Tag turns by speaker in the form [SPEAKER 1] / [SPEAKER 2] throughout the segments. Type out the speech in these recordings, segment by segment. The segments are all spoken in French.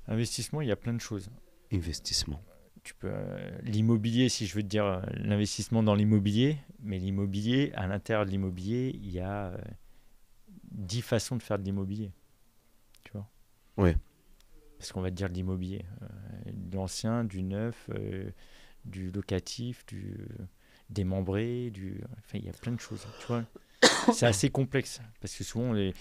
[SPEAKER 1] Investissement, il y a plein de choses.
[SPEAKER 2] Investissement.
[SPEAKER 1] Tu peux l'immobilier, si je veux te dire l'investissement dans l'immobilier, mais l'immobilier, à l'intérieur de l'immobilier, il y a 10 façons de faire de l'immobilier. Tu vois?
[SPEAKER 2] Oui.
[SPEAKER 1] Parce qu'on va te dire de l'immobilier. De l'ancien, du neuf, du locatif, du démembré, enfin, il y a plein de choses. Tu vois? C'est assez complexe. Parce que souvent, il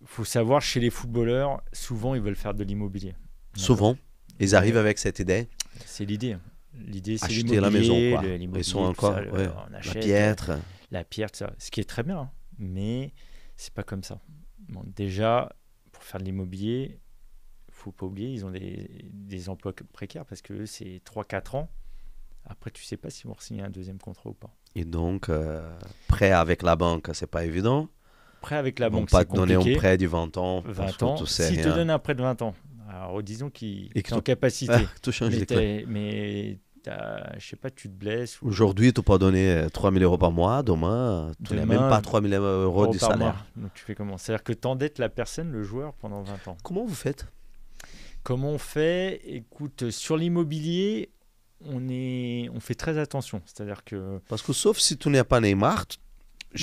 [SPEAKER 1] faut savoir, chez les footballeurs, souvent, ils veulent faire de l'immobilier. D'accord?
[SPEAKER 2] Souvent, ils arrivent avec cette idée.
[SPEAKER 1] C'est l'idée. L'idée, c'est
[SPEAKER 2] Acheter la maison,
[SPEAKER 1] l'immobilier,
[SPEAKER 2] quoi. Ils sont
[SPEAKER 1] l'immobilier, tout ça.
[SPEAKER 2] encore, ouais,
[SPEAKER 1] On
[SPEAKER 2] la
[SPEAKER 1] achète
[SPEAKER 2] piètre.
[SPEAKER 1] la pierre, tout ça. Ce qui est très bien, hein. Mais c'est pas comme ça. Bon, déjà, pour faire de l'immobilier, faut pas oublier, ils ont des emplois précaires parce que eux, c'est 3-4 ans. Après, tu sais pas s'ils vont signer un deuxième contrat ou pas.
[SPEAKER 2] Et donc, prêt avec la banque, c'est pas évident.
[SPEAKER 1] Prêt avec
[SPEAKER 2] Ils
[SPEAKER 1] la
[SPEAKER 2] vont
[SPEAKER 1] banque,
[SPEAKER 2] pas
[SPEAKER 1] c'est
[SPEAKER 2] te donner un
[SPEAKER 1] compliqué.
[SPEAKER 2] prêt du 20 ans parce
[SPEAKER 1] 20
[SPEAKER 2] que tu
[SPEAKER 1] ans.
[SPEAKER 2] sais
[SPEAKER 1] S'ils te
[SPEAKER 2] rien.
[SPEAKER 1] donnent un prêt de 20 ans, alors disons qu'il
[SPEAKER 2] Et que
[SPEAKER 1] est en
[SPEAKER 2] tu
[SPEAKER 1] capacité.
[SPEAKER 2] tout change
[SPEAKER 1] Mais,
[SPEAKER 2] les clés.
[SPEAKER 1] je sais pas, tu te blesses ou
[SPEAKER 2] Aujourd'hui, tu peux pas donner 3 000 euros par mois. Demain, tu n'as même pas 3 000 euros du
[SPEAKER 1] par mois.
[SPEAKER 2] salaire.
[SPEAKER 1] Donc tu fais comment? C'est-à-dire que tu endettes la personne, le joueur, pendant 20 ans.
[SPEAKER 2] Comment vous faites?
[SPEAKER 1] Comment on fait? Écoute, sur l'immobilier, on fait très attention. C'est-à-dire que
[SPEAKER 2] Parce que sauf si tu n'es pas Neymar,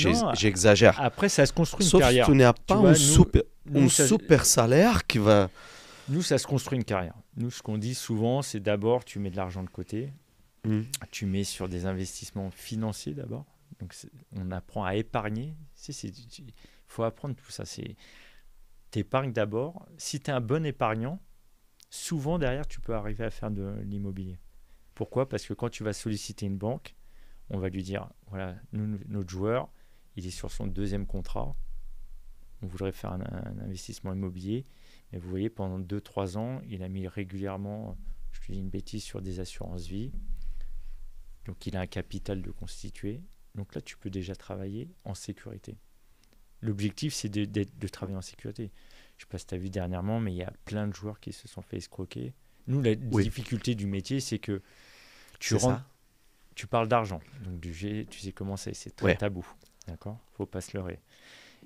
[SPEAKER 1] non,
[SPEAKER 2] j'exagère.
[SPEAKER 1] après, ça se construit une
[SPEAKER 2] Sauf si
[SPEAKER 1] carrière.
[SPEAKER 2] tu n'as
[SPEAKER 1] Tu
[SPEAKER 2] pas
[SPEAKER 1] vois,
[SPEAKER 2] un super,
[SPEAKER 1] nous,
[SPEAKER 2] super salaire qui va...
[SPEAKER 1] nous, ça se construit une carrière. Nous, ce qu'on dit souvent, c'est d'abord, tu mets de l'argent de côté.
[SPEAKER 2] Hmm.
[SPEAKER 1] Tu mets sur des investissements financiers d'abord. Donc, on apprend à épargner. Il faut apprendre tout ça. Tu épargnes d'abord. Si tu es un bon épargnant, souvent derrière, tu peux arriver à faire de l'immobilier. Pourquoi? Parce que quand tu vas solliciter une banque, on va lui dire, voilà, notre joueur, il est sur son deuxième contrat. On voudrait faire un investissement immobilier. Mais vous voyez, pendant 2-3 ans, il a mis régulièrement, je te dis une bêtise, sur des assurances vie. Donc, il a un capital de constituer. Donc là, tu peux déjà travailler en sécurité. L'objectif, c'est de travailler en sécurité. Je ne sais pas si tu as vu dernièrement, mais il y a plein de joueurs qui se sont fait escroquer. Nous, la difficulté du métier, c'est que tu parles d'argent. Donc, tu sais comment c'est très tabou. D'accord? Il ne faut pas se leurrer.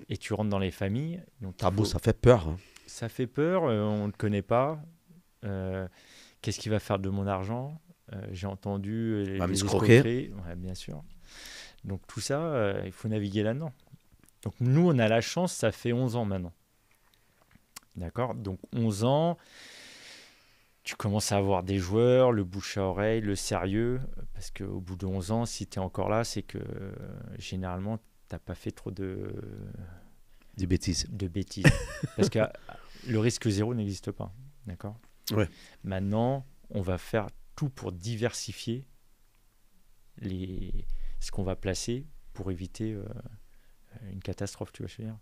[SPEAKER 1] Et tu rentres dans les familles. Donc
[SPEAKER 2] tabou, ça fait peur. Hein.
[SPEAKER 1] Ça fait peur, on ne le connaît pas. Qu'est-ce qu'il va faire de mon argent? J'ai entendu les escroqueries. Ouais, bien sûr. Donc tout ça, il faut naviguer là-dedans. Donc nous, on a la chance, ça fait 11 ans maintenant. D'accord? Donc 11 ans, tu commences à avoir des joueurs, le bouche à oreille, le sérieux. Parce qu'au bout de 11 ans, si tu es encore là, c'est que généralement, tu n'as pas fait trop
[SPEAKER 2] des bêtises.
[SPEAKER 1] Parce que le risque zéro n'existe pas. D'accord?
[SPEAKER 2] Ouais.
[SPEAKER 1] Maintenant, on va faire tout pour diversifier ce qu'on va placer pour éviter une catastrophe, tu vois, je veux dire.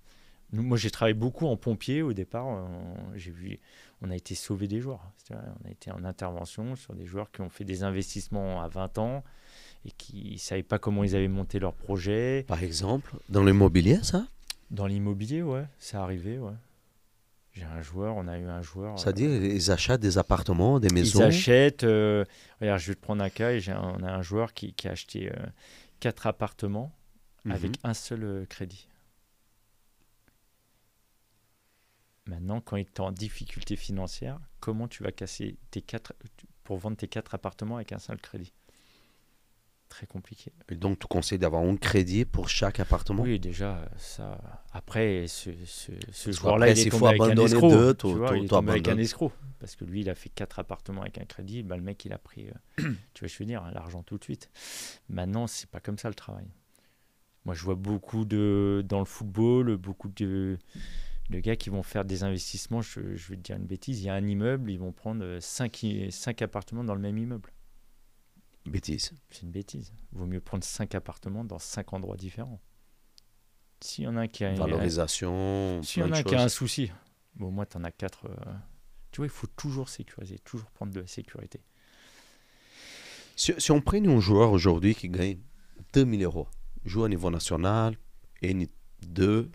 [SPEAKER 1] Moi, j'ai travaillé beaucoup en pompier au départ. On a été sauver des joueurs. On a été en intervention sur des joueurs qui ont fait des investissements à 20 ans et qui ne savaient pas comment ils avaient monté leur projet.
[SPEAKER 2] Par exemple, dans l'immobilier, ça?
[SPEAKER 1] Dans l'immobilier, ouais, c'est arrivé, ouais. On a eu un joueur.
[SPEAKER 2] C'est-à-dire, ils achètent des appartements, des maisons.
[SPEAKER 1] Ils achètent. Regarde, je vais te prendre un cas. On a un joueur qui a acheté 4 appartements avec un seul crédit. Maintenant, quand il est en difficulté financière, comment tu vas casser pour vendre tes 4 appartements avec un seul crédit? Très compliqué.
[SPEAKER 2] Et donc, tu conseilles d'avoir un crédit pour chaque appartement?
[SPEAKER 1] Oui, déjà, ça. Après, ce
[SPEAKER 2] après,
[SPEAKER 1] joueur-là, il est tombé avec un escroc. Il est tombé avec un escroc. Parce que lui, il a fait 4 appartements avec un crédit. Le mec, il a pris, tu vois, je veux dire, l'argent tout de suite. Maintenant, c'est pas comme ça le travail. Moi, je vois beaucoup dans le football, beaucoup de gars qui vont faire des investissements. Je vais te dire une bêtise. Il y a un immeuble, ils vont prendre 5 appartements dans le même immeuble.
[SPEAKER 2] Bêtise.
[SPEAKER 1] C'est une bêtise. Il vaut mieux prendre 5 appartements dans 5 endroits différents. S'il y en a un qui a
[SPEAKER 2] valorisation,
[SPEAKER 1] s'il y en a un qui a un souci, bon, moi, tu en as 4. Tu vois, il faut toujours sécuriser, toujours prendre de la sécurité.
[SPEAKER 2] Si on prend un joueur aujourd'hui qui gagne 2 000 euros, joue au niveau national, et 2,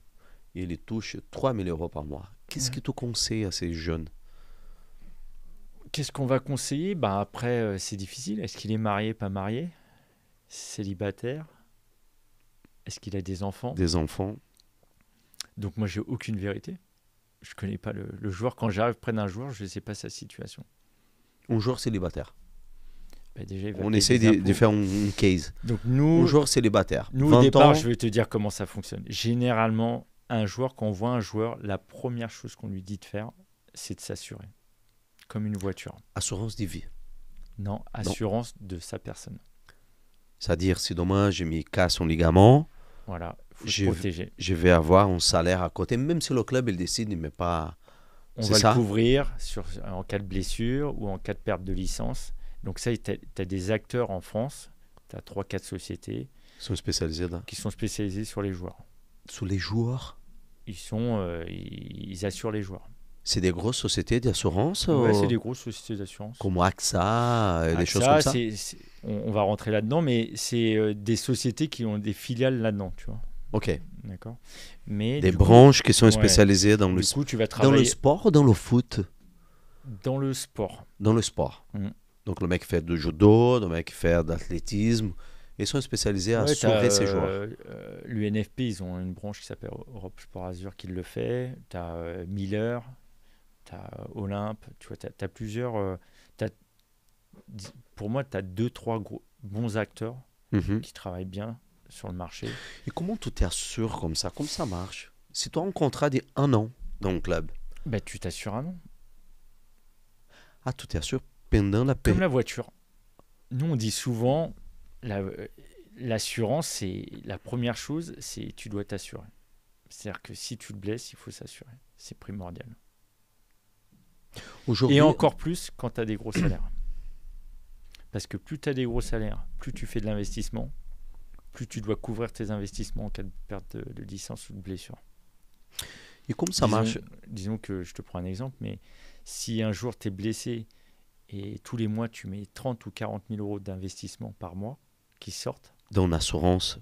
[SPEAKER 2] il touche 3 000 euros par mois. Qu'est-ce que tu conseilles à ces jeunes?
[SPEAKER 1] Qu'est-ce qu'on va conseiller? Après, c'est difficile. Est-ce qu'il est marié, pas marié? Célibataire? Est-ce qu'il a des enfants?
[SPEAKER 2] Des enfants.
[SPEAKER 1] Donc moi, j'ai aucune vérité. Je ne connais pas le joueur. Quand j'arrive près d'un joueur, je ne sais pas sa situation.
[SPEAKER 2] Un joueur célibataire.
[SPEAKER 1] Bah, déjà, il va
[SPEAKER 2] On
[SPEAKER 1] payer
[SPEAKER 2] essaie
[SPEAKER 1] des
[SPEAKER 2] de
[SPEAKER 1] impôts.
[SPEAKER 2] faire un case.
[SPEAKER 1] Donc
[SPEAKER 2] Un
[SPEAKER 1] nous,
[SPEAKER 2] joueur célibataire.
[SPEAKER 1] au
[SPEAKER 2] 20
[SPEAKER 1] départ,
[SPEAKER 2] ans.
[SPEAKER 1] je vais te dire comment ça fonctionne. Généralement, un joueur, quand on voit un joueur, la première chose qu'on lui dit de faire, c'est de s'assurer. Comme une voiture.
[SPEAKER 2] Assurance de vie.
[SPEAKER 1] Non, assurance de sa personne.
[SPEAKER 2] C'est-à-dire, si demain je me casse un ligament,
[SPEAKER 1] Voilà, il faut se
[SPEAKER 2] je,
[SPEAKER 1] protéger.
[SPEAKER 2] je vais avoir un salaire à côté, même si le club il décide, mais pas.
[SPEAKER 1] On
[SPEAKER 2] C'est
[SPEAKER 1] va
[SPEAKER 2] ça
[SPEAKER 1] le couvrir en cas de blessure ou en cas de perte de licence. Donc ça, tu as des acteurs en France, tu as 3-4 sociétés
[SPEAKER 2] Ils sont spécialisés là.
[SPEAKER 1] qui sont spécialisées sur les joueurs.
[SPEAKER 2] Sous les joueurs,
[SPEAKER 1] Ils assurent les joueurs.
[SPEAKER 2] c'est des grosses sociétés d'assurance
[SPEAKER 1] Ouais, c'est des grosses sociétés d'assurance.
[SPEAKER 2] comme AXA, des choses
[SPEAKER 1] AXA,
[SPEAKER 2] comme ça.
[SPEAKER 1] on va rentrer là-dedans, mais c'est des sociétés qui ont des filiales là-dedans, tu vois.
[SPEAKER 2] Ok.
[SPEAKER 1] D'accord. Mais
[SPEAKER 2] Des
[SPEAKER 1] du coup,
[SPEAKER 2] branches qui sont
[SPEAKER 1] ouais,
[SPEAKER 2] spécialisées dans le,
[SPEAKER 1] du coup, tu vas
[SPEAKER 2] dans le
[SPEAKER 1] travailler
[SPEAKER 2] sport ou dans le foot?
[SPEAKER 1] dans le sport.
[SPEAKER 2] Dans le sport.
[SPEAKER 1] Mm.
[SPEAKER 2] Donc le mec fait du judo, le mec fait d'athlétisme. Ils sont spécialisés à
[SPEAKER 1] Ouais,
[SPEAKER 2] sauver ces joueurs.
[SPEAKER 1] L'UNFP, ils ont une branche qui s'appelle Europe Sport Azur qui le fait. Tu as Miller, tu as Olympe, tu vois, tu as plusieurs. Pour moi, tu as 2-3 bons acteurs
[SPEAKER 2] Mhm.
[SPEAKER 1] qui travaillent bien sur le marché.
[SPEAKER 2] Et comment tu t'assures comme ça? Comment ça marche? Si tu as un contrat d'un an dans le club,
[SPEAKER 1] Bah, tu t'assures un an.
[SPEAKER 2] tu t'assures pendant la paix.
[SPEAKER 1] Comme la voiture. Nous, on dit souvent, l'assurance, c'est la première chose, c'est tu dois t'assurer. C'est-à-dire que si tu te blesses, il faut s'assurer. C'est primordial.
[SPEAKER 2] Aujourd'hui,
[SPEAKER 1] Et encore plus quand tu as des gros salaires. Parce que plus tu as des gros salaires, plus tu fais de l'investissement, plus tu dois couvrir tes investissements en cas de perte de licence ou de blessure.
[SPEAKER 2] et comme ça marche?
[SPEAKER 1] Disons que je te prends un exemple, mais si un jour tu es blessé et tous les mois tu mets 30 ou 40 000 euros d'investissement par mois qui sortent
[SPEAKER 2] Dans l'assurance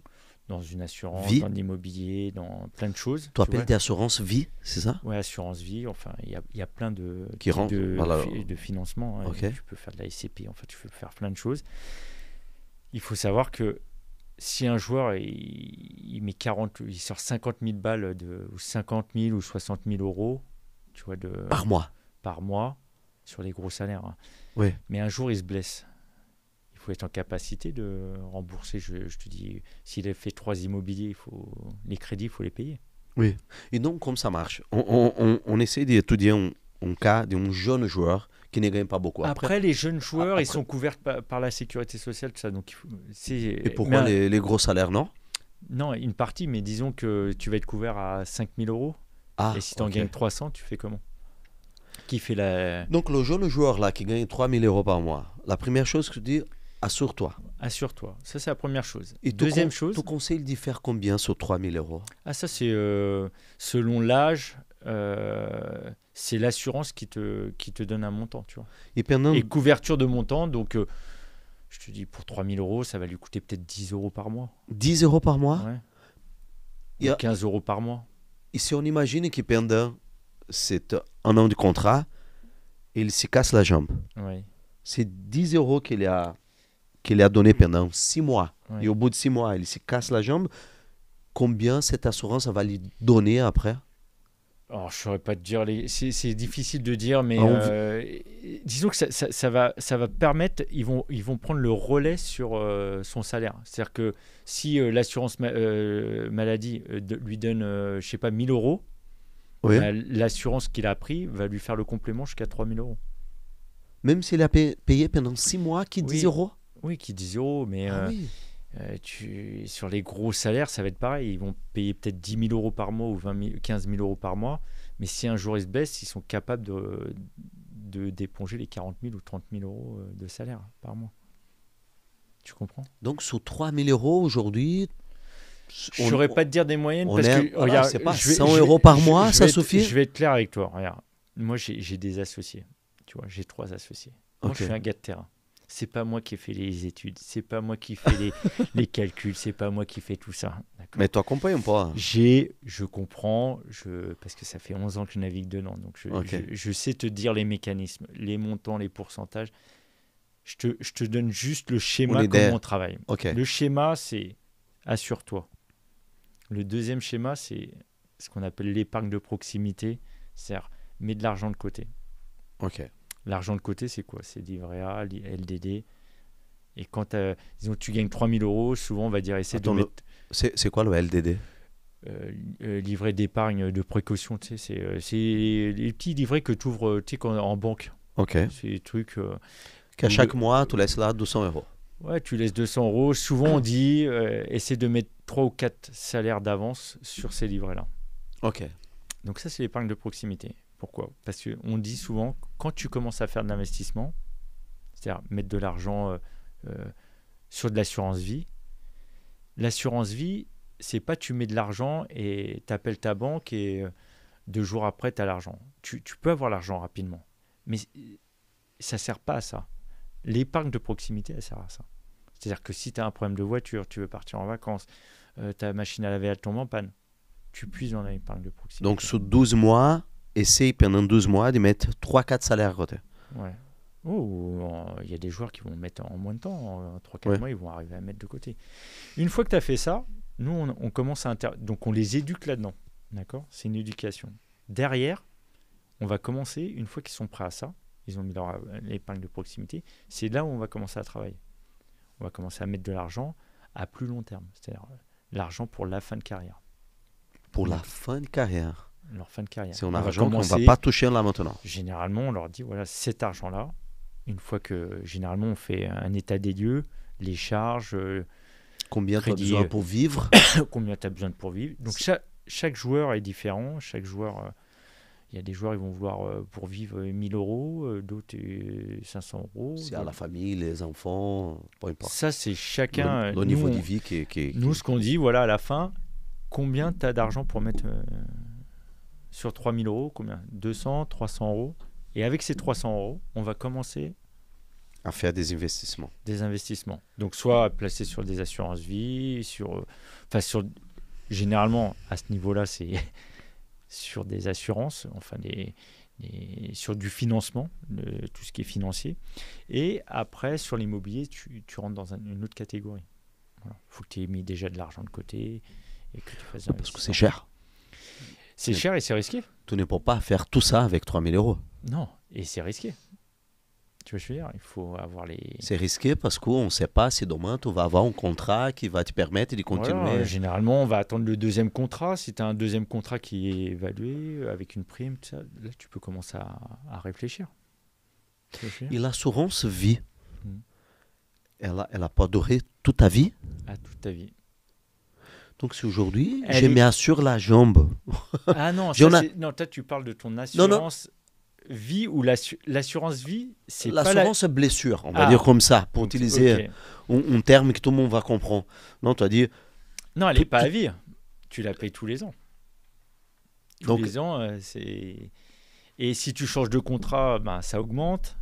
[SPEAKER 1] dans une assurance,
[SPEAKER 2] vie,
[SPEAKER 1] dans l'immobilier, dans plein de choses.
[SPEAKER 2] tu appelles d'assurance vie, c'est ça?
[SPEAKER 1] Ouais, assurance vie, enfin, il y a plein de,
[SPEAKER 2] Qui rentrent, voilà.
[SPEAKER 1] de financement. Hein.
[SPEAKER 2] Ok.
[SPEAKER 1] Tu peux faire de la SCP, enfin, tu peux faire plein de choses. Il faut savoir que si un joueur il met 40, il sort 50 000 balles, ou 50 000 ou 60 000 euros, tu vois,
[SPEAKER 2] Par mois.
[SPEAKER 1] par mois, sur les gros salaires. Hein.
[SPEAKER 2] Oui.
[SPEAKER 1] Mais un jour, il se blesse. Il faut être en capacité de rembourser. Je te dis, s'il a fait 3 immobiliers, les crédits, il faut les payer.
[SPEAKER 2] Oui. Et donc, comme ça marche? On essaie d'étudier un cas d'un jeune joueur qui ne gagne pas beaucoup.
[SPEAKER 1] Après, les jeunes joueurs,
[SPEAKER 2] après-
[SPEAKER 1] ils sont couverts par la sécurité sociale, tout ça. Donc,
[SPEAKER 2] Et pourquoi les gros salaires, non?
[SPEAKER 1] Non, une partie, mais disons que tu vas être couvert à 5 000 euros. Et si tu en
[SPEAKER 2] ok.
[SPEAKER 1] gagnes 300, tu fais comment? Qui fait la...
[SPEAKER 2] Donc, le jeune joueur là qui gagne 3 000 euros par mois, la première chose que tu dis, assure-toi.
[SPEAKER 1] Assure-toi. Ça, c'est la première chose.
[SPEAKER 2] Et
[SPEAKER 1] Deuxième chose...
[SPEAKER 2] Tu conseilles d'y faire combien sur 3 000 euros?
[SPEAKER 1] Ça, c'est selon l'âge, c'est l'assurance qui te donne un montant, tu vois.
[SPEAKER 2] Et pendant
[SPEAKER 1] Et couverture de montant, donc je te dis, pour 3 000 euros, ça va lui coûter peut-être 10 euros par mois.
[SPEAKER 2] 10 euros par mois?
[SPEAKER 1] Ouais.
[SPEAKER 2] Il y a-
[SPEAKER 1] Ou 15 euros par mois.
[SPEAKER 2] Et si on imagine que pendant un an de contrat, il se casse la jambe.
[SPEAKER 1] Ouais.
[SPEAKER 2] C'est 10 euros qu'il a donné pendant 6 mois.
[SPEAKER 1] Ouais.
[SPEAKER 2] Et au bout de 6 mois, il se casse la jambe. Combien cette assurance va lui donner après?
[SPEAKER 1] Alors, je ne saurais pas te dire, c'est difficile de dire, mais disons que ça va permettre, ils vont prendre le relais sur son salaire. C'est-à-dire que si l'assurance maladie lui donne, je ne sais pas, 1 000 euros,
[SPEAKER 2] Oui.
[SPEAKER 1] bah, l'assurance qu'il a pris va lui faire le complément jusqu'à 3 000 euros.
[SPEAKER 2] Même s'il a payé pendant 6 mois, qui 10 euros?
[SPEAKER 1] Oui, qui 10 euros, mais
[SPEAKER 2] Oui.
[SPEAKER 1] sur les gros salaires, ça va être pareil. Ils vont payer peut-être 10 000 euros par mois ou 15 000 euros par mois. Mais si un jour ils se baissent, ils sont capables d'éponger les 40 000 ou 30 000 euros de salaire par mois. Tu comprends?
[SPEAKER 2] Donc, sur 3 000 euros aujourd'hui,
[SPEAKER 1] Je ne saurais pas te dire des moyennes parce que
[SPEAKER 2] voilà,
[SPEAKER 1] regarde,
[SPEAKER 2] c'est pas
[SPEAKER 1] je vais-
[SPEAKER 2] 100
[SPEAKER 1] je vais-
[SPEAKER 2] euros par
[SPEAKER 1] je-
[SPEAKER 2] mois,
[SPEAKER 1] je
[SPEAKER 2] ça
[SPEAKER 1] vais être-
[SPEAKER 2] suffit?
[SPEAKER 1] Je vais être clair avec toi. Regarde, moi j'ai des associés. Tu vois, j'ai 3 associés. Moi,
[SPEAKER 2] Ok.
[SPEAKER 1] je suis un gars de terrain. C'est pas moi qui ai fait les études, c'est pas moi qui fais les calculs, c'est pas moi qui fais tout ça. D'accord.
[SPEAKER 2] Mais tu accompagnes pas.
[SPEAKER 1] Je comprends, parce que ça fait 11 ans que je navigue dedans, donc
[SPEAKER 2] Ok.
[SPEAKER 1] je sais te dire les mécanismes, les montants, les pourcentages. Je te donne juste le
[SPEAKER 2] On
[SPEAKER 1] schéma,
[SPEAKER 2] est
[SPEAKER 1] comment
[SPEAKER 2] there.
[SPEAKER 1] on travaille.
[SPEAKER 2] Ok.
[SPEAKER 1] Le schéma, c'est assure-toi. Le deuxième schéma, c'est ce qu'on appelle l'épargne de proximité. C'est-à-dire, mets de l'argent de côté.
[SPEAKER 2] Ok.
[SPEAKER 1] L'argent de côté, c'est quoi? C'est livret A, LDD. Et quand disons, tu gagnes 3 000 euros, souvent, on va dire essaie
[SPEAKER 2] Attends,
[SPEAKER 1] de mettre
[SPEAKER 2] c'est quoi le LDD?
[SPEAKER 1] livret d'épargne de précaution. Tu sais, c'est les petits livrets que tu ouvres en banque.
[SPEAKER 2] Ok.
[SPEAKER 1] C'est des trucs.
[SPEAKER 2] Qu'à chaque mois, tu laisses là 200 euros.
[SPEAKER 1] Ouais, tu laisses 200 euros. Souvent, on dit essaie de mettre 3 ou 4 salaires d'avance sur ces livrets-là.
[SPEAKER 2] Ok.
[SPEAKER 1] Donc, ça, c'est l'épargne de proximité. Pourquoi? Parce qu'on dit souvent, quand tu commences à faire de l'investissement, c'est-à-dire mettre de l'argent sur de l'assurance vie, l'assurance vie, c'est pas tu mets de l'argent et tu appelles ta banque et 2 jours après, tu as l'argent. Tu peux avoir l'argent rapidement, mais ça sert pas à ça. L'épargne de proximité, elle sert à ça. C'est-à-dire que si tu as un problème de voiture, tu veux partir en vacances, ta machine à laver elle tombe en panne, tu puises dans l'épargne de proximité.
[SPEAKER 2] Donc, sur 12 mois, essaye pendant 12 mois de mettre 3-4 salaires à côté.
[SPEAKER 1] Ouais. Il y a des joueurs qui vont mettre en moins de temps, en 3-4 mois, ils vont arriver à mettre de côté. Une fois que tu as fait ça, nous, on commence à donc on les éduque là-dedans. D'accord? C'est une éducation. Derrière, on va commencer, une fois qu'ils sont prêts à ça, ils ont mis leur épargne de proximité, c'est là où on va commencer à travailler. On va commencer à mettre de l'argent à plus long terme, c'est-à-dire l'argent pour la fin de carrière.
[SPEAKER 2] Pour la fin de carrière.
[SPEAKER 1] Leur fin de carrière.
[SPEAKER 2] C'est un argent qu'on ne va pas toucher là maintenant.
[SPEAKER 1] Généralement, on leur dit, voilà, cet argent-là, une fois que, généralement, on fait un état des lieux, les charges,
[SPEAKER 2] combien tu as besoin pour vivre,
[SPEAKER 1] combien tu as besoin pour vivre. Donc, chaque joueur est différent. Chaque joueur, il y a des joueurs, ils vont vouloir, pour vivre, 1 000 euros, d'autres 500 euros.
[SPEAKER 2] C'est à la famille, les enfants, peu importe.
[SPEAKER 1] Ça, c'est chacun.
[SPEAKER 2] Le niveau de vie
[SPEAKER 1] Nous, ce qu'on dit, voilà, à la fin, combien tu as d'argent pour mettre sur 3 000 euros, combien? 200, 300 euros. Et avec ces 300 euros, on va commencer
[SPEAKER 2] à faire des investissements.
[SPEAKER 1] Des investissements. Donc, soit placés sur des assurances vie, généralement, à ce niveau-là, c'est sur des assurances, enfin, sur du financement, tout ce qui est financier. Et après, sur l'immobilier, tu rentres dans une autre catégorie. Il faut que tu aies mis déjà de l'argent de côté et que tu fasses
[SPEAKER 2] parce que c'est cher.
[SPEAKER 1] C'est cher et c'est risqué.
[SPEAKER 2] Tu ne peux pas faire tout ça avec 3 000 euros.
[SPEAKER 1] Non, et c'est risqué. Tu vois ce que je veux dire? Il faut avoir les...
[SPEAKER 2] C'est risqué parce qu'on ne sait pas si demain tu vas avoir un contrat qui va te permettre de continuer.
[SPEAKER 1] Voilà, généralement, on va attendre le deuxième contrat. Si tu as un deuxième contrat qui est évalué avec une prime, tout ça, là, tu peux commencer à réfléchir.
[SPEAKER 2] Et l'assurance vie, elle n'a pas duré toute ta vie?
[SPEAKER 1] À toute ta vie.
[SPEAKER 2] Donc, si aujourd'hui, je m'assure la jambe.
[SPEAKER 1] Ah non, non, toi, tu parles de ton assurance vie ou l'assurance vie, c'est pas
[SPEAKER 2] l'assurance blessure, on va dire comme ça, pour utiliser un terme que tout le monde va comprendre. Non, tu as dit...
[SPEAKER 1] Non, elle n'est pas à vie. Tu la payes tous les ans. Tous les ans, c'est... Et si tu changes de contrat, ça augmente.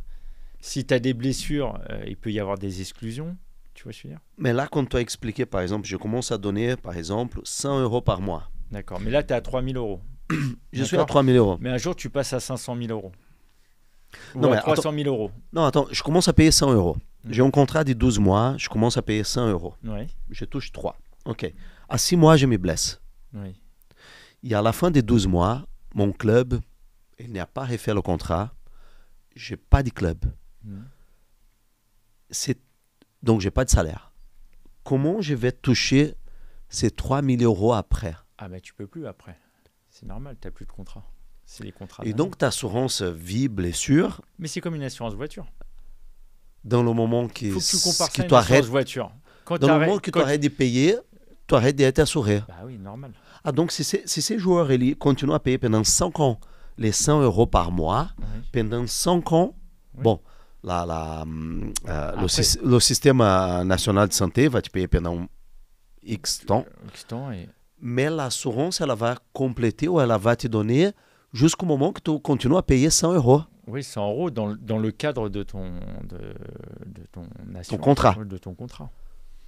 [SPEAKER 1] Si tu as des blessures, il peut y avoir des exclusions. Tu vois ce que je veux dire?
[SPEAKER 2] Mais là, quand tu as expliqué, par exemple, je commence à donner, par exemple, 100 euros par mois.
[SPEAKER 1] D'accord, mais là, tu es à 3 000 euros.
[SPEAKER 2] Je suis à 3 000 euros.
[SPEAKER 1] Mais un jour, tu passes à 500 000 euros. Ou
[SPEAKER 2] non,
[SPEAKER 1] à 300 000 euros.
[SPEAKER 2] Non, attends, je commence à payer 100 euros. J'ai un contrat de 12 mois, je commence à payer 100 euros.
[SPEAKER 1] Oui.
[SPEAKER 2] Je touche 3. OK. À 6 mois, je me blesse.
[SPEAKER 1] Oui.
[SPEAKER 2] Et à la fin des 12 mois, mon club, il n'a pas refait le contrat. Je n'ai pas de club. Donc, je n'ai pas de salaire. Comment je vais toucher ces 3 000 euros après?
[SPEAKER 1] Ah ben, tu peux plus après. C'est normal, tu n'as plus de contrat. C'est les contrats.
[SPEAKER 2] Et donc, ta assurance vie, blessure...
[SPEAKER 1] Mais c'est comme une assurance voiture.
[SPEAKER 2] Dans le moment qui...
[SPEAKER 1] faut que tu compares ça à une assurance voiture.
[SPEAKER 2] Dans le moment que tu arrêtes de payer, tu arrêtes d'être assuré.
[SPEAKER 1] Bah oui, normal.
[SPEAKER 2] Ah, donc, si ces joueurs continuent à payer pendant 5 ans les 100 euros par mois, pendant 5 ans, bon... le système national de santé va te payer pendant X temps. Mais l'assurance, elle va compléter ou elle va te donner jusqu'au moment que tu continues à payer 100 euros.
[SPEAKER 1] Oui, 100 euros dans le cadre de ton
[SPEAKER 2] contrat.
[SPEAKER 1] De ton contrat.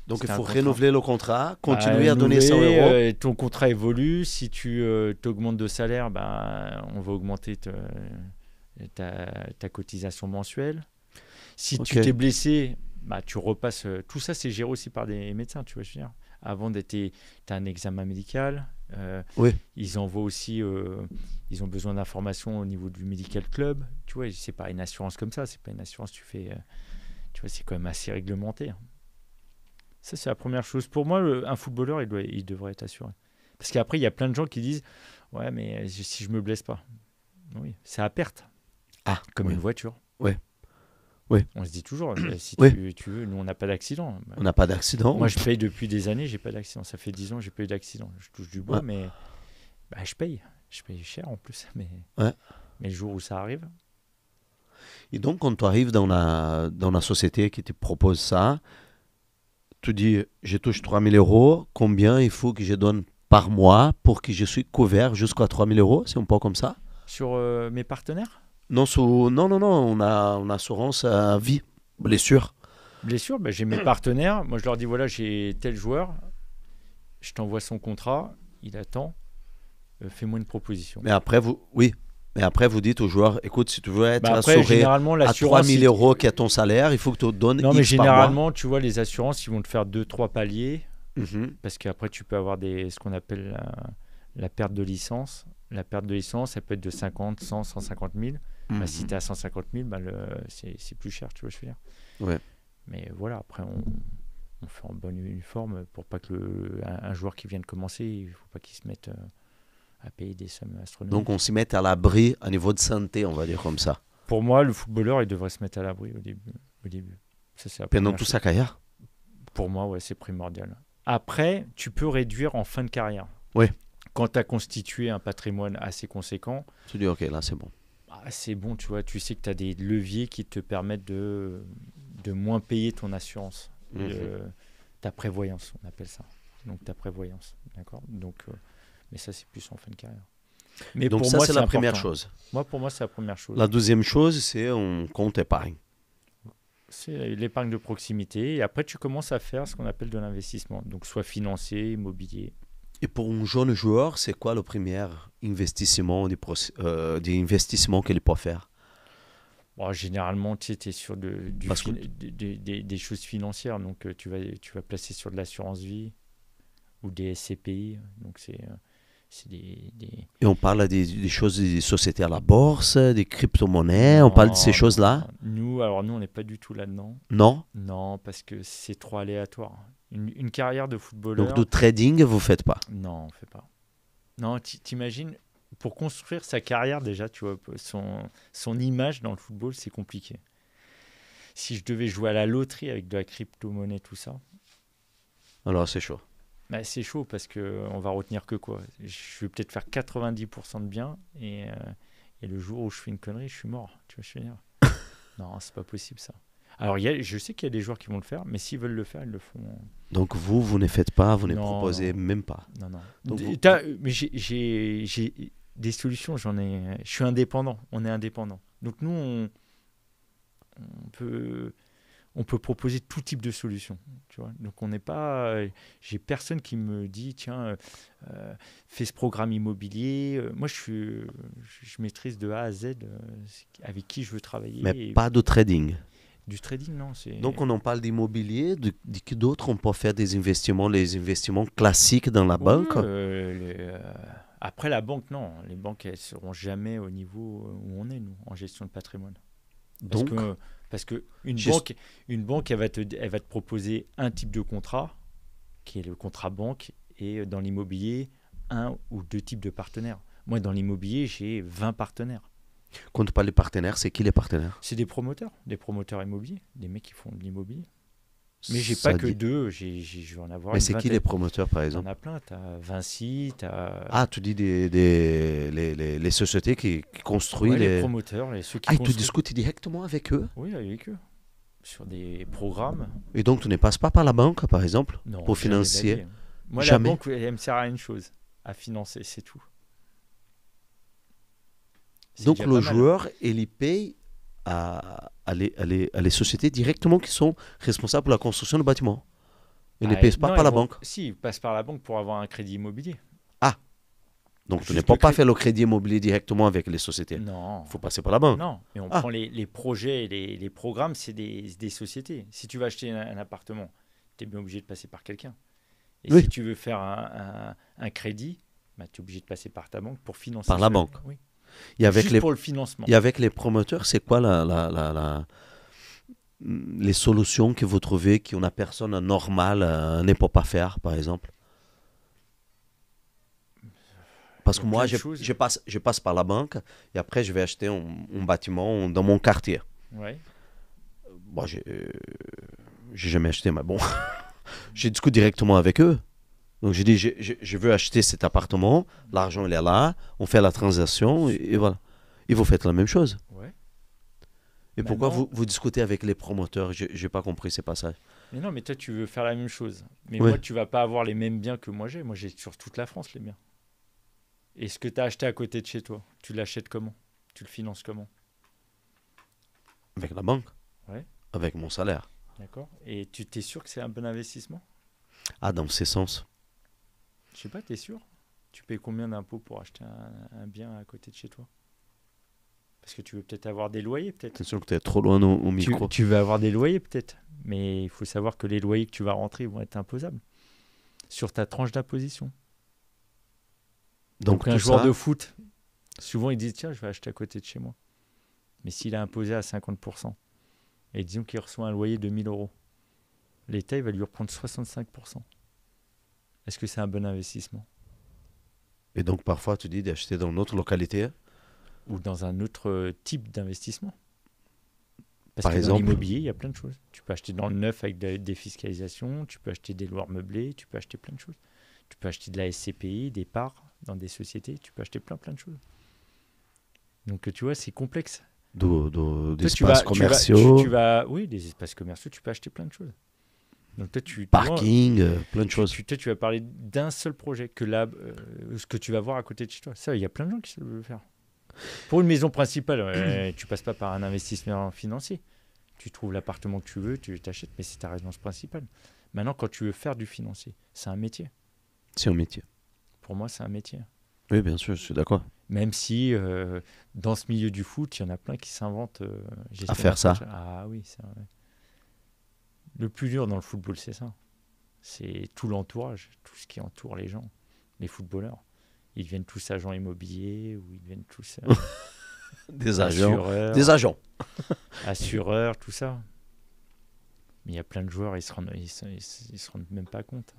[SPEAKER 2] Donc, il faut renouveler le contrat, continuer à donner 100 euros.
[SPEAKER 1] Ton contrat évolue. Si tu t'augmentes de salaire, on va augmenter ta cotisation mensuelle. Si tu t'es blessé, tu repasses. Tout ça, c'est géré aussi par des médecins, tu vois, je veux dire. Avant, tu as un examen médical,
[SPEAKER 2] Oui.
[SPEAKER 1] Ils envoient aussi, ils ont besoin d'informations au niveau du medical club. Tu vois, c'est pas une assurance comme ça. C'est pas une assurance. Tu vois, c'est quand même assez réglementé. Ça, c'est la première chose. Pour moi, un footballeur, il devrait être assuré. Parce qu'après, il y a plein de gens qui disent, ouais, mais si je me blesse pas, oui, c'est à perte. Comme une voiture.
[SPEAKER 2] Oui. Oui.
[SPEAKER 1] On se dit toujours, si tu veux, nous, on n'a pas d'accident.
[SPEAKER 2] On n'a pas d'accident.
[SPEAKER 1] Moi, je paye depuis des années, j'ai pas d'accident. Ça fait 10 ans, j'ai pas eu d'accident. Je touche du bois, mais je paye. Je paye cher en plus. Mais le jour où ça arrive.
[SPEAKER 2] Et donc, quand tu arrives dans la société qui te propose ça, tu dis, je touche 3 000 euros, combien il faut que je donne par mois pour que je sois couvert jusqu'à 3 000 euros? C'est un peu comme ça?
[SPEAKER 1] Sur mes partenaires?
[SPEAKER 2] Non, on a une assurance à vie, blessure.
[SPEAKER 1] Blessure, j'ai mes partenaires. Moi, je leur dis, voilà, j'ai tel joueur, je t'envoie son contrat, il attend, fais-moi une proposition.
[SPEAKER 2] Mais après, vous dites au joueur, écoute, si tu veux être
[SPEAKER 1] assuré
[SPEAKER 2] à 3 000 euros qui est ton salaire, il faut que tu donnes
[SPEAKER 1] Non,
[SPEAKER 2] X
[SPEAKER 1] mais
[SPEAKER 2] par
[SPEAKER 1] généralement,
[SPEAKER 2] mois.
[SPEAKER 1] tu vois, les assurances, ils vont te faire 2-3 paliers,
[SPEAKER 2] Mhm.
[SPEAKER 1] parce qu'après, tu peux avoir ce qu'on appelle la perte de licence. La perte de licence, ça peut être de 50, 100, 150 000. Si tu es à 150 000, c'est plus cher, tu vois, je veux dire.
[SPEAKER 2] Ouais.
[SPEAKER 1] Mais voilà, après, on fait en bonne uniforme pour pas que un joueur qui vient de commencer, il faut pas qu'il se mette à payer des sommes astronomiques.
[SPEAKER 2] Donc, on s'y met à l'abri à niveau de santé, on va dire comme ça.
[SPEAKER 1] Pour moi, le footballeur, il devrait se mettre à l'abri au début. Ça, c'est
[SPEAKER 2] pendant toute sa carrière?
[SPEAKER 1] Pour moi, ouais, c'est primordial. Après, tu peux réduire en fin de carrière.
[SPEAKER 2] Oui.
[SPEAKER 1] Quand tu as constitué un patrimoine assez conséquent,
[SPEAKER 2] tu dis, ok, là, c'est bon.
[SPEAKER 1] C'est bon, tu vois, tu sais que tu as des leviers qui te permettent de moins payer ton assurance, ta prévoyance, on appelle ça. Donc ta prévoyance, d'accord. Donc, mais ça, c'est plus en fin de carrière. Mais
[SPEAKER 2] donc
[SPEAKER 1] pour
[SPEAKER 2] ça,
[SPEAKER 1] moi,
[SPEAKER 2] c'est la première chose.
[SPEAKER 1] Pour moi, c'est la première chose.
[SPEAKER 2] La deuxième chose, c'est un compte épargne.
[SPEAKER 1] C'est l'épargne de proximité. Et après, tu commences à faire ce qu'on appelle de l'investissement. Donc, soit financier, immobilier.
[SPEAKER 2] Et pour un jeune joueur, c'est quoi le premier investissement des investissements qu'il peut faire?
[SPEAKER 1] Généralement, tu es sur des choses financières. Donc, tu vas placer sur de l'assurance vie ou des SCPI. Donc, c'est des...
[SPEAKER 2] Et on parle des choses, des sociétés à la bourse, des crypto-monnaies, on parle de ces choses-là?
[SPEAKER 1] Nous, on n'est pas du tout là-dedans.
[SPEAKER 2] Non?
[SPEAKER 1] Non, parce que c'est trop aléatoire. Une carrière de footballeur...
[SPEAKER 2] Donc, de trading, vous ne faites pas?
[SPEAKER 1] Non, on ne fait pas. Non, t'imagines, pour construire sa carrière, déjà, tu vois, son image dans le football, c'est compliqué. Si je devais jouer à la loterie avec de la crypto-monnaie, tout ça...
[SPEAKER 2] Alors, c'est chaud.
[SPEAKER 1] C'est chaud parce qu'on va retenir que quoi. Je vais peut-être faire 90% de bien et le jour où je fais une connerie, je suis mort. Tu vois, je veux dire. Non, c'est pas possible ça. Alors, je sais qu'il y a des joueurs qui vont le faire, mais s'ils veulent le faire, ils le font.
[SPEAKER 2] Donc vous ne faites pas, vous ne proposez même pas.
[SPEAKER 1] Non.
[SPEAKER 2] Donc
[SPEAKER 1] mais j'ai des solutions, je suis indépendant, on est indépendant. Donc nous, on peut proposer tout type de solutions, tu vois. Donc on n'est pas, j'ai personne qui me dit tiens, fais ce programme immobilier. Moi je maîtrise de A à Z avec qui je veux travailler.
[SPEAKER 2] Mais pas de trading.
[SPEAKER 1] Du trading, non.
[SPEAKER 2] Donc on en parle d'immobilier, de qui d'autres on peut faire des investissements, les investissements classiques dans la banque.
[SPEAKER 1] Après la banque, non. Les banques, elles seront jamais au niveau où on est, nous, en gestion de patrimoine. Parce que une banque, elle va te proposer un type de contrat, qui est le contrat banque, et dans l'immobilier, un ou deux types de partenaires. Moi, dans l'immobilier, j'ai 20 partenaires.
[SPEAKER 2] Quand tu parles de partenaires, c'est qui les partenaires?
[SPEAKER 1] C'est des promoteurs immobiliers, des mecs qui font de l'immobilier. Mais j'ai pas que deux, je vais en avoir.
[SPEAKER 2] Mais c'est qui les promoteurs, par exemple?
[SPEAKER 1] Il y en a plein, tu as Vinci, tu as...
[SPEAKER 2] Ah, tu dis les sociétés qui construisent
[SPEAKER 1] les promoteurs, ceux qui
[SPEAKER 2] construisent. Tu discutes directement avec eux?
[SPEAKER 1] Oui, avec eux, sur des programmes.
[SPEAKER 2] Et donc tu ne passes pas par la banque, par exemple,
[SPEAKER 1] non,
[SPEAKER 2] pour financer?
[SPEAKER 1] Moi, jamais. La banque, elle me sert à une chose, à financer, c'est tout.
[SPEAKER 2] Donc le joueur, il y paye à les sociétés directement qui sont responsables pour la construction du bâtiment. Il ne paye pas par la banque.
[SPEAKER 1] Si, il passe par la banque pour avoir un crédit immobilier.
[SPEAKER 2] Ah, donc tu ne peux pas faire le crédit immobilier directement avec les sociétés.
[SPEAKER 1] Non.
[SPEAKER 2] Il faut passer par la banque.
[SPEAKER 1] Non, et on prend les projets et les programmes, c'est des sociétés. Si tu vas acheter un appartement, tu es bien obligé de passer par quelqu'un. Et si tu veux faire un crédit, bah, tu es obligé de passer par ta banque pour financer.
[SPEAKER 2] Par la banque.
[SPEAKER 1] Oui.
[SPEAKER 2] Et avec
[SPEAKER 1] Juste pour le financement.
[SPEAKER 2] Et avec les promoteurs, c'est quoi les solutions que vous trouvez qu'une personne normale ne peut pas faire, par exemple? Parce que moi, je passe par la banque et après, je vais acheter un bâtiment dans mon quartier.
[SPEAKER 1] Ouais.
[SPEAKER 2] Moi, j'ai jamais acheté, mais bon, j'ai discuté directement avec eux. Donc, j'ai dit, je veux acheter cet appartement, l'argent, il est là, on fait la transaction et voilà. Et vous faites la même chose.
[SPEAKER 1] Ouais.
[SPEAKER 2] Et pourquoi vous discutez avec les promoteurs? Je n'ai pas compris ces passages.
[SPEAKER 1] Mais non, mais toi, tu veux faire la même chose. Mais
[SPEAKER 2] Ouais.
[SPEAKER 1] moi, tu vas pas avoir les mêmes biens que moi j'ai. Moi, j'ai sur toute la France les biens. Et ce que tu as acheté à côté de chez toi, tu l'achètes comment? Tu le finances comment?
[SPEAKER 2] Avec la banque.
[SPEAKER 1] Ouais.
[SPEAKER 2] Avec mon salaire.
[SPEAKER 1] D'accord. Et tu t'es sûr que c'est un bon investissement?
[SPEAKER 2] Ah, dans ce sens.
[SPEAKER 1] Je sais pas, t'es sûr? Tu payes combien d'impôts pour acheter un bien à côté de chez toi? Parce que tu veux peut-être avoir des loyers, peut-être.
[SPEAKER 2] C'est sûr que tu es trop loin au micro.
[SPEAKER 1] Tu veux avoir des loyers, peut-être. Mais il faut savoir que les loyers que tu vas rentrer vont être imposables sur ta tranche d'imposition. Donc un joueur de foot, souvent il dit tiens, je vais acheter à côté de chez moi. Mais s'il est imposé à 50%, et disons qu'il reçoit un loyer de 1 000 €, l'État il va lui reprendre 65%. Est-ce que c'est un bon investissement?
[SPEAKER 2] Et donc parfois tu dis d'acheter dans une autre localité?
[SPEAKER 1] Ou dans un autre type d'investissement. Parce
[SPEAKER 2] Par
[SPEAKER 1] que
[SPEAKER 2] exemple,
[SPEAKER 1] dans l'immobilier, il y a plein de choses. Tu peux acheter dans le neuf avec des défiscalisations, tu peux acheter des loyers meublés, tu peux acheter plein de choses. Tu peux acheter de la SCPI, des parts dans des sociétés, tu peux acheter plein de choses. Donc tu vois, c'est complexe.
[SPEAKER 2] Des espaces commerciaux.
[SPEAKER 1] Oui, des espaces commerciaux, tu peux acheter plein de choses. Donc toi,
[SPEAKER 2] parking, plein de choses.
[SPEAKER 1] Toi, tu vas parler d'un seul projet, que là, ce que tu vas voir à côté de chez toi. Ça, il y a plein de gens qui veulent le faire. Pour une maison principale, tu passes pas par un investissement financier. Tu trouves l'appartement que tu veux, tu t'achètes, mais c'est ta résidence principale. Maintenant, quand tu veux faire du financier, c'est un métier.
[SPEAKER 2] C'est un métier.
[SPEAKER 1] Pour moi, c'est un métier.
[SPEAKER 2] Oui, bien sûr, je suis d'accord.
[SPEAKER 1] Même si, dans ce milieu du foot, il y en a plein qui s'inventent...
[SPEAKER 2] à faire ça.
[SPEAKER 1] Ah oui, c'est vrai. Le plus dur dans le football, c'est ça. C'est tout l'entourage, tout ce qui entoure les gens, les footballeurs. Ils deviennent tous agents immobiliers ou ils deviennent tous
[SPEAKER 2] des agents.
[SPEAKER 1] Assureurs, tout ça. Mais il y a plein de joueurs, ils se rendent même pas compte.